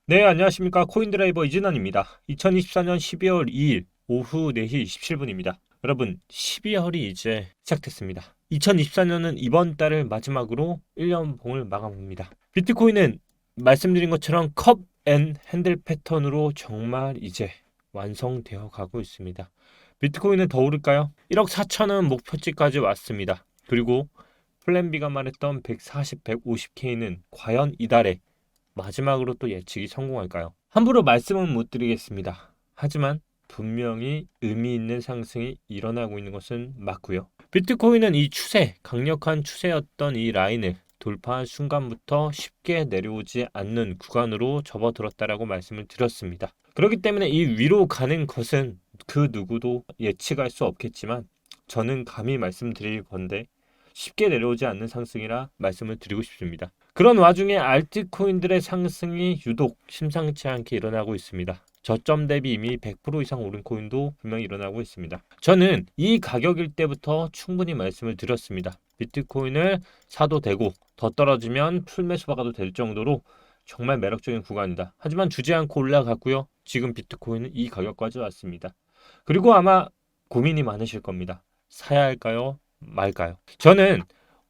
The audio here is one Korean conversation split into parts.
네, 안녕하십니까. 코인드라이버 이진환입니다. 2024년 12월 2일 오후 4시 27분입니다. 여러분, 12월이 이제 시작됐습니다. 2024년은 이번 달을 마지막으로 1년 봉을 마감합니다. 비트코인은 말씀드린 것처럼 컵 앤 핸들 패턴으로 정말 이제 완성되어 가고 있습니다. 비트코인은 더 오를까요? 1억 4천원 목표치까지 왔습니다. 그리고 플랜 B가 말했던 140, 150K는 과연 이달에 마지막으로 또 예측이 성공할까요? 함부로 말씀은 못 드리겠습니다. 하지만 분명히 의미 있는 상승이 일어나고 있는 것은 맞고요. 비트코인은 이 추세, 강력한 추세였던 이 라인을 돌파한 순간부터 쉽게 내려오지 않는 구간으로 접어들었다라고 말씀을 드렸습니다. 그렇기 때문에 이 위로 가는 것은 그 누구도 예측할 수 없겠지만 저는 감히 말씀드릴 건데 쉽게 내려오지 않는 상승이라 말씀을 드리고 싶습니다. 그런 와중에 알트코인들의 상승이 유독 심상치 않게 일어나고 있습니다. 저점 대비 이미 100% 이상 오른 코인도 분명히 일어나고 있습니다. 저는 이 가격일 때부터 충분히 말씀을 드렸습니다. 비트코인을 사도 되고 더 떨어지면 풀매수 박아도 될 정도로 정말 매력적인 구간이다. 하지만 주지 않고 올라갔고요. 지금 비트코인은 이 가격까지 왔습니다. 그리고 아마 고민이 많으실 겁니다. 사야 할까요? 말까요? 저는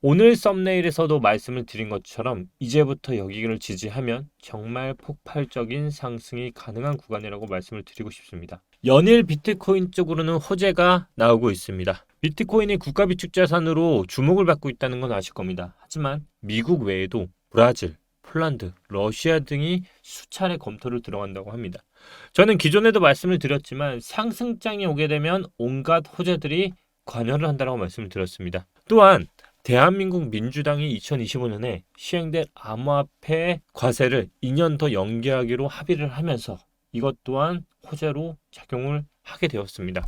오늘 썸네일에서도 말씀을 드린 것처럼 이제부터 여기를 지지하면 정말 폭발적인 상승이 가능한 구간이라고 말씀을 드리고 싶습니다. 연일 비트코인 쪽으로는 호재가 나오고 있습니다. 비트코인이 국가비축 자산으로 주목을 받고 있다는 건 아실 겁니다. 하지만 미국 외에도 브라질, 폴란드, 러시아 등이 수차례 검토를 들어간다고 합니다. 저는 기존에도 말씀을 드렸지만 상승장이 오게 되면 온갖 호재들이 관여를 한다고 말씀을 드렸습니다. 또한 대한민국 민주당이 2025년에 시행될 암호화폐 과세를 2년 더 연기하기로 합의를 하면서 이것 또한 호재로 작용을 하게 되었습니다.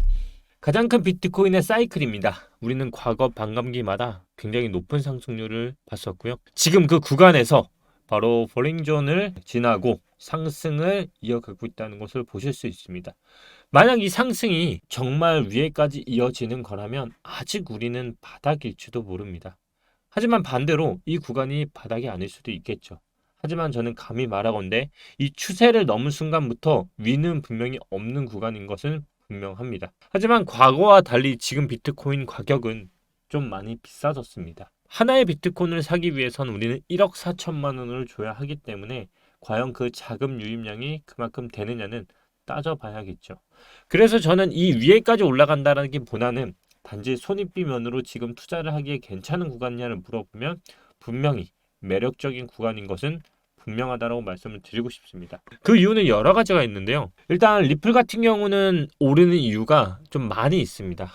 가장 큰 비트코인의 사이클입니다. 우리는 과거 반감기마다 굉장히 높은 상승률을 봤었고요. 지금 그 구간에서 바로 버링존을 지나고 상승을 이어가고 있다는 것을 보실 수 있습니다. 만약 이 상승이 정말 위에까지 이어지는 거라면 아직 우리는 바닥일지도 모릅니다. 하지만 반대로 이 구간이 바닥이 아닐 수도 있겠죠. 하지만 저는 감히 말하건대 이 추세를 넘은 순간부터 위는 분명히 없는 구간인 것은 분명합니다. 하지만 과거와 달리 지금 비트코인 가격은 좀 많이 비싸졌습니다. 하나의 비트코인을 사기 위해선 우리는 1억 4천만 원을 줘야 하기 때문에 과연 그 자금 유입량이 그만큼 되느냐는 따져봐야겠죠. 그래서 저는 이 위에까지 올라간다는 게 보다는 단지 손익비 면으로 지금 투자를 하기에 괜찮은 구간이냐를 물어보면 분명히 매력적인 구간인 것은 분명하다고 말씀을 드리고 싶습니다. 그 이유는 여러 가지가 있는데요. 일단 리플 같은 경우는 오르는 이유가 좀 많이 있습니다.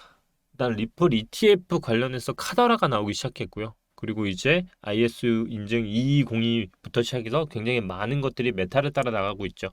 일단 리플 ETF 관련해서 카더라가 나오기 시작했고요. 그리고 이제 ISO 인증 2202부터 시작해서 굉장히 많은 것들이 메타를 따라 나가고 있죠.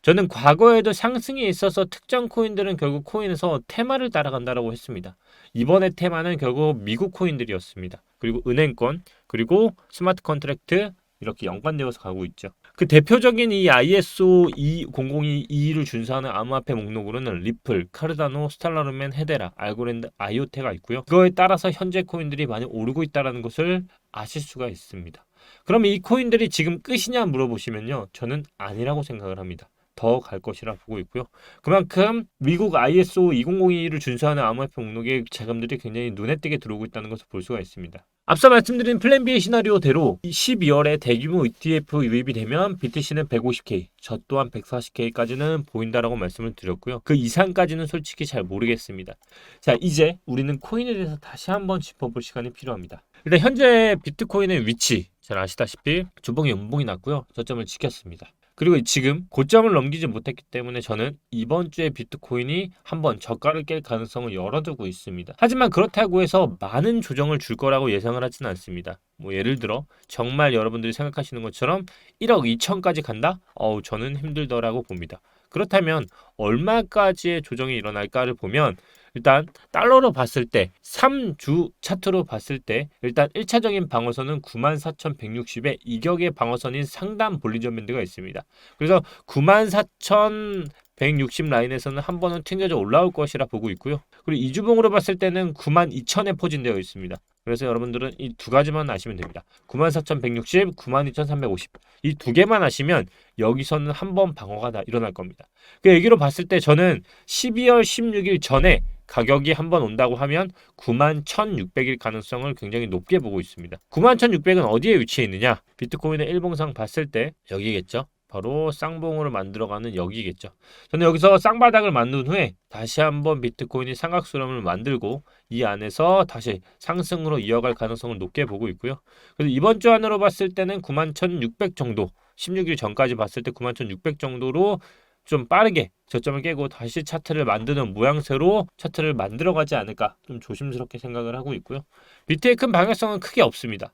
저는 과거에도 상승이 있어서 특정 코인들은 결국 코인에서 테마를 따라간다라고 했습니다. 이번에 테마는 결국 미국 코인들이었습니다. 그리고 은행권, 그리고 스마트 컨트랙트 이렇게 연관되어서 가고 있죠. 그 대표적인 이 ISO 20022를 준수하는 암호화폐 목록으로는 리플, 카르다노, 스탈라르멘, 헤데라, 알고랜드, 아이오테가 있고요. 그거에 따라서 현재 코인들이 많이 오르고 있다는 것을 아실 수가 있습니다. 그럼 이 코인들이 지금 끝이냐 물어보시면요. 저는 아니라고 생각을 합니다. 더 갈 것이라 보고 있고요. 그만큼 미국 ISO 2002를 준수하는 암호화폐 목록의 자금들이 굉장히 눈에 띄게 들어오고 있다는 것을 볼 수가 있습니다. 앞서 말씀드린 플랜 B의 시나리오대로 12월에 대규모 ETF 유입이 되면 BTC는 150K, 저 또한 140K까지는 보인다라고 말씀을 드렸고요. 그 이상까지는 솔직히 잘 모르겠습니다. 자, 이제 우리는 코인에 대해서 다시 한번 짚어볼 시간이 필요합니다. 일단 현재 비트코인의 위치 잘 아시다시피 주봉이 연봉이 났고요. 저점을 지켰습니다. 그리고 지금 고점을 넘기지 못했기 때문에 저는 이번 주에 비트코인이 한번 저가를 깰 가능성을 열어두고 있습니다. 하지만 그렇다고 해서 많은 조정을 줄 거라고 예상을 하지는 않습니다. 뭐 예를 들어 정말 여러분들이 생각하시는 것처럼 1억 2천까지 간다? 저는 힘들더라고 봅니다. 그렇다면 얼마까지의 조정이 일어날까를 보면 일단 달러로 봤을 때 3주 차트로 봤을 때 일단 1차적인 방어선은 94,160에 이격의 방어선인 상단 볼리전 밴드가 있습니다. 그래서 94,160 라인에서는 한 번은 튕겨져 올라올 것이라 보고 있고요. 그리고 이주봉으로 봤을 때는 92,000에 포진되어 있습니다. 그래서 여러분들은 이 두 가지만 아시면 됩니다. 94,160, 92,350 이 두 개만 아시면 여기서는 한 번 방어가 일어날 겁니다. 그 얘기로 봤을 때 저는 12월 16일 전에 가격이 한 번 온다고 하면 91,600일 가능성을 굉장히 높게 보고 있습니다. 91,600은 어디에 위치해 있느냐? 비트코인의 일봉상 봤을 때 여기겠죠. 바로 쌍봉으로 만들어가는 여기겠죠. 저는 여기서 쌍바닥을 만든 후에 다시 한번 비트코인이 삼각수렴을 만들고 이 안에서 다시 상승으로 이어갈 가능성을 높게 보고 있고요. 그래서 이번 주 안으로 봤을 때는 91,600 정도, 16일 전까지 봤을 때 91,600 정도로 좀 빠르게 저점을 깨고 다시 차트를 만드는 모양새로 차트를 만들어가지 않을까 좀 조심스럽게 생각을 하고 있고요. 밑에 큰 방향성은 크게 없습니다.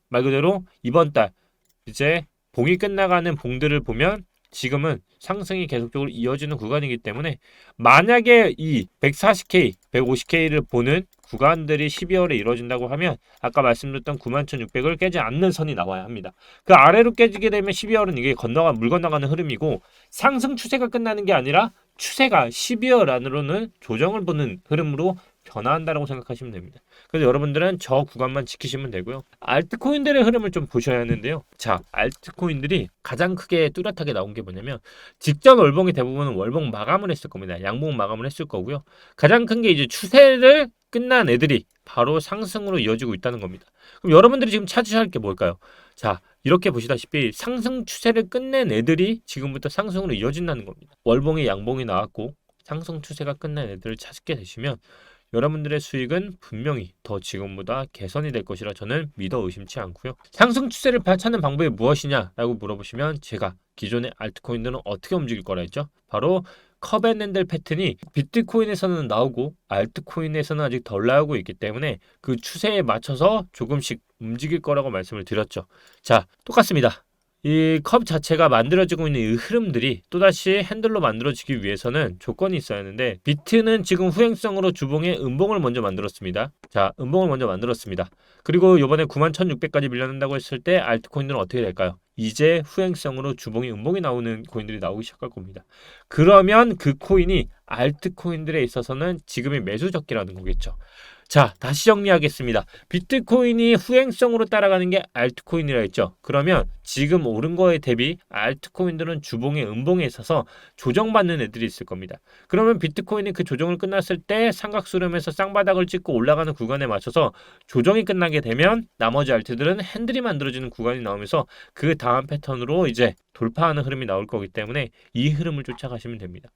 말 그대로 이번 달 이제 봉이 끝나가는 봉들을 보면 지금은 상승이 계속적으로 이어지는 구간이기 때문에 만약에 이 140K, 150K를 보는 구간들이 12월에 이루어진다고 하면 아까 말씀드렸던 91,600을 깨지 않는 선이 나와야 합니다. 그 아래로 깨지게 되면 12월은 이게 물 건너가는 흐름이고 상승 추세가 끝나는 게 아니라 추세가 12월 안으로는 조정을 보는 흐름으로 변화한다고 생각하시면 됩니다. 그래서 여러분들은 저 구간만 지키시면 되고요. 알트코인들의 흐름을 좀 보셔야 하는데요. 자, 알트코인들이 가장 크게 뚜렷하게 나온 게 뭐냐면 직전 월봉이 대부분은 월봉 마감을 했을 겁니다. 양봉 마감을 했을 거고요. 가장 큰 게 이제 추세를 끝난 애들이 바로 상승으로 이어지고 있다는 겁니다. 그럼 여러분들이 지금 찾으셔야 할 게 뭘까요? 자, 이렇게 보시다시피 상승 추세를 끝낸 애들이 지금부터 상승으로 이어진다는 겁니다. 월봉에 양봉이 나왔고 상승 추세가 끝난 애들을 찾게 되시면 여러분들의 수익은 분명히 더 지금보다 개선이 될 것이라 저는 믿어 의심치 않고요. 상승 추세를 찾는 방법이 무엇이냐라고 물어보시면 제가 기존의 알트코인들은 어떻게 움직일 거라 했죠? 바로 컵앤핸들 패턴이 비트코인에서는 나오고 알트코인에서는 아직 덜 나오고 있기 때문에 그 추세에 맞춰서 조금씩 움직일 거라고 말씀을 드렸죠. 자, 똑같습니다. 이 컵 자체가 만들어지고 있는 이 흐름들이 또다시 핸들로 만들어지기 위해서는 조건이 있어야 하는데 비트는 지금 후행성으로 주봉에 음봉을 먼저 만들었습니다. 자, 음봉을 먼저 만들었습니다. 그리고 이번에 91,600까지 밀려난다고 했을 때 알트코인들은 어떻게 될까요? 이제 후행성으로 주봉이 음봉이 나오는 코인들이 나오기 시작할 겁니다. 그러면 그 코인이 알트코인들에 있어서는 지금의 매수적기라는 거겠죠. 자, 다시 정리하겠습니다. 비트코인이 후행성으로 따라가는 게 알트코인이라 했죠. 그러면 지금 오른 거에 대비 알트코인들은 주봉의 음봉에 있어서 조정받는 애들이 있을 겁니다. 그러면 비트코인이 그 조정을 끝났을 때 삼각수렴에서 쌍바닥을 찍고 올라가는 구간에 맞춰서 조정이 끝나게 되면 나머지 알트들은 핸들이 만들어지는 구간이 나오면서 그 다음 패턴으로 이제 돌파하는 흐름이 나올 거기 때문에 이 흐름을 쫓아가시면 됩니다.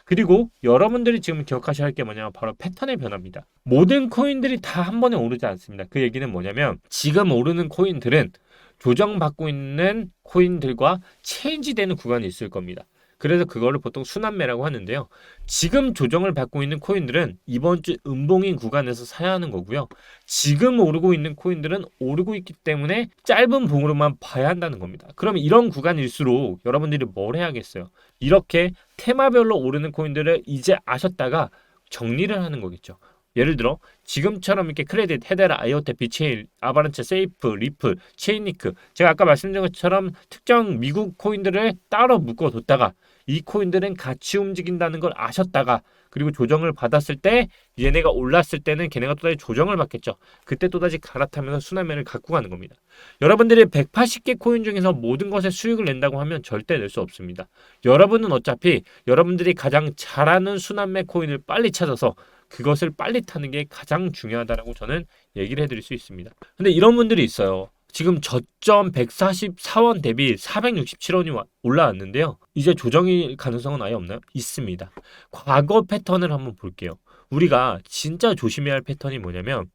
그리고 여러분들이 지금 기억하셔야 할 게 뭐냐면 바로 패턴의 변화입니다. 모든 코인들이 다 한 번에 오르지 않습니다. 그 얘기는 뭐냐면 지금 오르는 코인들은 조정받고 있는 코인들과 체인지되는 구간이 있을 겁니다. 그래서 그거를 보통 순환매라고 하는데요. 지금 조정을 받고 있는 코인들은 이번 주 음봉인 구간에서 사야 하는 거고요. 지금 오르고 있는 코인들은 오르고 있기 때문에 짧은 봉으로만 봐야 한다는 겁니다. 그럼 이런 구간일수록 여러분들이 뭘 해야겠어요? 이렇게 테마별로 오르는 코인들을 이제 아셨다가 정리를 하는 거겠죠. 예를 들어 지금처럼 이렇게 크레딧, 헤데라, 아이오테, 비체인, 아바란체, 세이프, 리플, 체인리크 제가 아까 말씀드린 것처럼 특정 미국 코인들을 따로 묶어뒀다가 이 코인들은 같이 움직인다는 걸 아셨다가 그리고 조정을 받았을 때 얘네가 올랐을 때는 걔네가 또다시 조정을 받겠죠. 그때 또다시 갈아타면서 순환매를 갖고 가는 겁니다. 여러분들이 180개 코인 중에서 모든 것에 수익을 낸다고 하면 절대 낼 수 없습니다. 여러분은 어차피 여러분들이 가장 잘하는 순환매 코인을 빨리 찾아서 그것을 빨리 타는 게 가장 중요하다라고 저는 얘기를 해드릴 수 있습니다. 근데 이런 분들이 있어요. 지금 저점 144원 대비 467원이 올라왔는데요. 이제 조정일 가능성은 아예 없나요? 있습니다. 과거 패턴을 한번 볼게요. 우리가 진짜 조심해야 할 패턴이 뭐냐면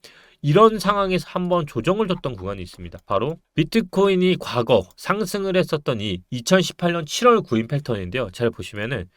이런 상황에서 한번 조정을 줬던 구간이 있습니다. 바로 비트코인이 과거 상승을 했었던 이 2018년 7월 9일 패턴인데요. 잘 보시면은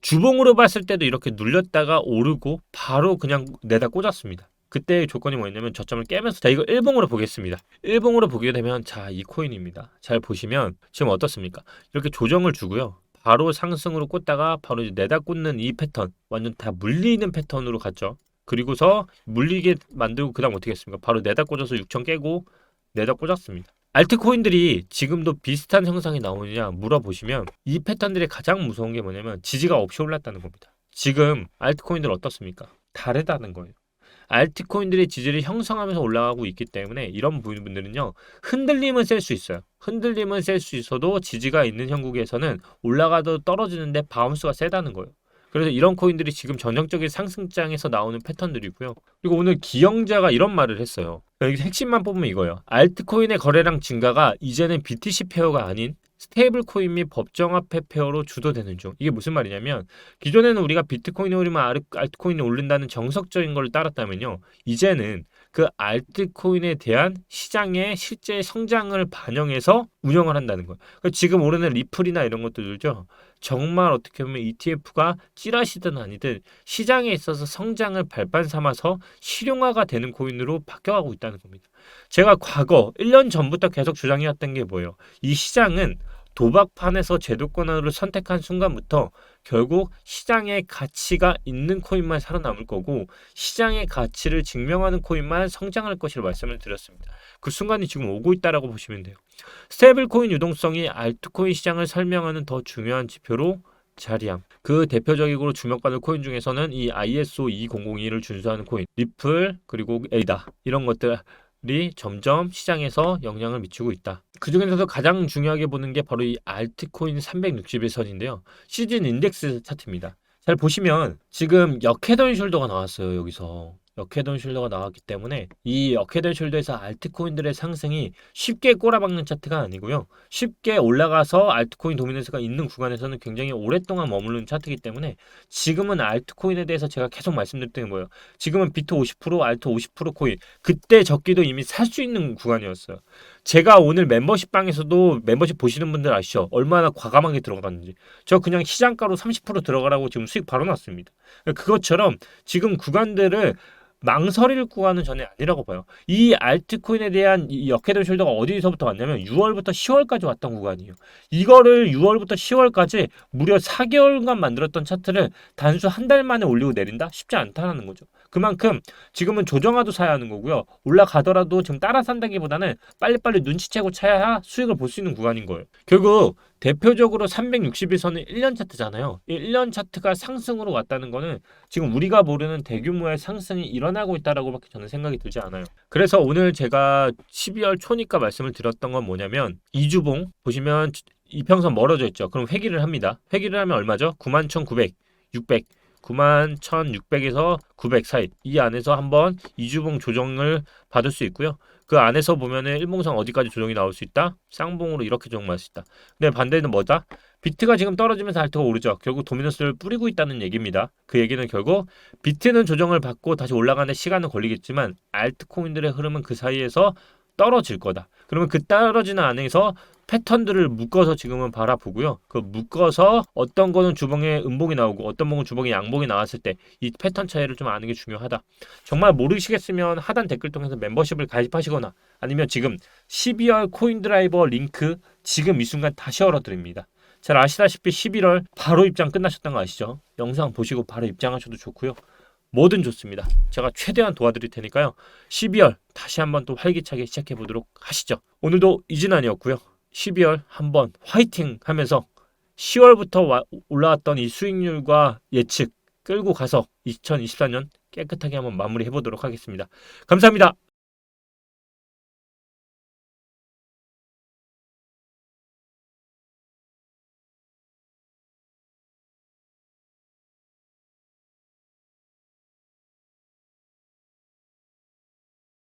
주봉으로 봤을 때도 이렇게 눌렸다가 오르고 바로 그냥 내다 꽂았습니다. 그때 조건이 뭐였냐면 저점을 깨면서 자 이거 일봉으로 보겠습니다. 일봉으로 보게 되면 자 이 코인입니다. 잘 보시면 지금 어떻습니까? 이렇게 조정을 주고요. 바로 상승으로 꽂다가 바로 이제 내다 꽂는 이 패턴 완전 다 물리는 패턴으로 갔죠. 그리고서 물리게 만들고 그 다음 어떻게 했습니까? 바로 내다 꽂아서 6천 깨고 내다 꽂았습니다. 알트코인들이 지금도 비슷한 형상이 나오느냐 물어보시면 이 패턴들이 가장 무서운 게 뭐냐면 지지가 없이 올랐다는 겁니다. 지금 알트코인들 어떻습니까? 다르다는 거예요. 알트코인들의 지지를 형성하면서 올라가고 있기 때문에 이런 분들은요, 흔들림은 셀 수 있어요. 흔들림은 셀 수 있어도 지지가 있는 형국에서는 올라가도 떨어지는데 바운스가 세다는 거예요. 그래서 이런 코인들이 지금 전형적인 상승장에서 나오는 패턴들이고요. 그리고 오늘 기영자가 이런 말을 했어요. 여기 핵심만 뽑으면 이거예요. 알트코인의 거래량 증가가 이제는 BTC 페어가 아닌 스테이블 코인 및 법정화폐 페어로 주도되는 중. 이게 무슨 말이냐면 기존에는 우리가 비트코인이 오르면 알트코인이 오른다는 정석적인 걸 따랐다면요. 이제는 그 알트코인에 대한 시장의 실제 성장을 반영해서 운영을 한다는 거예요. 그러니까 지금 오르는 리플이나 이런 것들죠. 정말 어떻게 보면 ETF가 찌라시든 아니든 시장에 있어서 성장을 발판 삼아서 실용화가 되는 코인으로 바뀌어가고 있다는 겁니다. 제가 과거 1년 전부터 계속 주장해왔던 게 뭐예요? 이 시장은 도박판에서 제도권을 선택한 순간부터 결국 시장의 가치가 있는 코인만 살아남을 거고 시장의 가치를 증명하는 코인만 성장할 것이라 말씀을 드렸습니다. 그 순간이 지금 오고 있다라고 보시면 돼요. 스테이블 코인 유동성이 알트코인 시장을 설명하는 더 중요한 지표로 자리함. 그 대표적으로 주목받을 코인 중에서는 이 ISO 2002를 준수하는 코인, 리플 그리고 에이다 이런 것들 이 점점 시장에서 영향을 미치고 있다. 그 중에서도 가장 중요하게 보는 게 바로 이 알트코인 360일선인데요. 시즌 인덱스 차트입니다. 잘 보시면 지금 역헤드 숄더가 나왔어요. 여기서 역헤드 숄더가 나왔기 때문에 이 역헤드 숄더에서 알트코인들의 상승이 쉽게 꼬라박는 차트가 아니고요. 쉽게 올라가서 알트코인 도미넌스가 있는 구간에서는 굉장히 오랫동안 머무르는 차트이기 때문에 지금은 알트코인에 대해서 제가 계속 말씀드렸던 게 뭐예요? 지금은 비트 50%, 알트 50% 코인. 그때 적기도 이미 살 수 있는 구간이었어요. 제가 오늘 멤버십 방에서도 멤버십 보시는 분들 아시죠? 얼마나 과감하게 들어갔는지. 저 그냥 시장가로 30% 들어가라고 지금 수익 바로 났습니다. 그것처럼 지금 구간들을 망설일 구간은 저는 아니라고 봐요. 이 알트코인에 대한 이 역헤드 숄더가 어디서부터 왔냐면 6월부터 10월까지 왔던 구간이에요. 이거를 6월부터 10월까지 무려 4개월간 만들었던 차트를 단수 한 달 만에 올리고 내린다? 쉽지 않다는 거죠. 그만큼 지금은 조정하도 사야 하는 거고요. 올라가더라도 지금 따라 산다기보다는 빨리빨리 눈치채고 차야 수익을 볼 수 있는 구간인 거예요. 결국 대표적으로 360일선은 1년 차트잖아요. 이 1년 차트가 상승으로 왔다는 거는 지금 우리가 모르는 대규모의 상승이 일어나고 있다라고밖에 저는 생각이 들지 않아요. 그래서 오늘 제가 12월 초니까 말씀을 드렸던 건 뭐냐면 이주봉 보시면 이평선 멀어져 있죠. 그럼 회귀를 합니다. 회귀를 하면 얼마죠? 91,900, 600, 91,600에서 900 사이 이 안에서 한번 이주봉 조정을 받을 수 있고요. 그 안에서 보면은 일봉상 어디까지 조정이 나올 수 있다? 쌍봉으로 이렇게 조정받을 수 있다. 근데 반대는 뭐다? 비트가 지금 떨어지면서 알트가 오르죠. 결국 도미넌스를 뿌리고 있다는 얘기입니다. 그 얘기는 결국 비트는 조정을 받고 다시 올라가는 시간은 걸리겠지만 알트코인들의 흐름은 그 사이에서 떨어질 거다. 그러면 그 떨어지는 안에서 패턴들을 묶어서 지금은 바라보고요. 그 묶어서 어떤 거는 주봉에 음봉이 나오고 어떤 봉은 주봉에 양봉이 나왔을 때 이 패턴 차이를 좀 아는 게 중요하다. 정말 모르시겠으면 하단 댓글 통해서 멤버십을 가입하시거나 아니면 지금 12월 코인드라이버 링크 지금 이 순간 다시 열어드립니다. 잘 아시다시피 11월 바로 입장 끝나셨던 거 아시죠? 영상 보시고 바로 입장하셔도 좋고요. 뭐든 좋습니다. 제가 최대한 도와드릴 테니까요. 12월 다시 한번 또 활기차게 시작해 보도록 하시죠. 오늘도 이진환이었고요. 12월 한번 화이팅 하면서 10월부터 올라왔던 이 수익률과 예측 끌고 가서 2024년 깨끗하게 한번 마무리해 보도록 하겠습니다. 감사합니다.